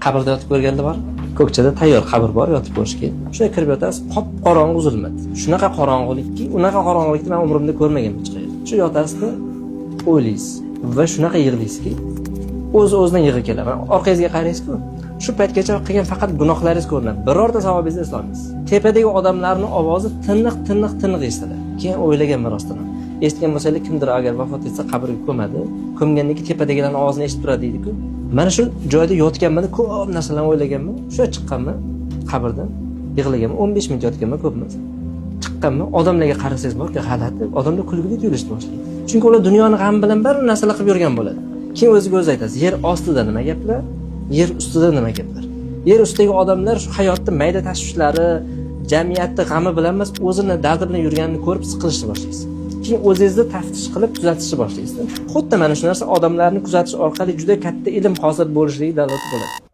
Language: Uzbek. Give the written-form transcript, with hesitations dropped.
Qabrda yotib ko'rganda bor. Ko'kchada tayyor qabr bor, yotib ko'rishga. Shunga kirib yotasiz, qop qorong'u zulmat. Shunaqa qorong'ulikki, unaqa qorong'ulikni men umrimda ko'rmagan hech qayerda. Shu yotasizda o'ylaysiz va shunaqa yig'laysizki, o'z-o'zidan yig'i keladi. Orqangizga qaraysiz-ku, shu paytgacha qilgan faqat gunohlaringiz ko'rinadi. Birorta savobingizni eslolmaysiz. Tepadagi odamlarning ovozi tiniq eshitiladi. Keyin o'ylaganman rostdan. Eshitgan bo'lsangiz, kimdir agar vafot etsa qabrga ko'madi, ko'mgandan keyin tepadagilarning ovozini eshitib turadi deydi-ku. Mana shu joyda yotganman, ko'p narsalarni o'ylaganman. Shu chiqqanman qabrdan, yig'laganman. 15 minut yotganman, ko'pmas. Chiqqanman, odamlarga qarasangiz borki, g'alati, odamlar kulgili tuyulishni boshlaydi. Chunki ular dunyoni g'am bilan bir narsalar qilib yurgan bo'ladi. Keyin o'ziga o'zi aytasiz, yer ostida nima gaplar, yer ustida nima gaplar. Yer ustidagi odamlar shu hayotning mayda tashvishlari, jamiyatning g'ami bilan emas, o'zini dardi bilan yurganini ko'rib siqilishni boshlaysiz. Keyin o'zingizni taftish qilib tuzatishni boshlaysiz. Xuddi mana shu narsa odamlarni kuzatish orqali juda katta ilm hosil bo'lishiga dalolat bo'ladi.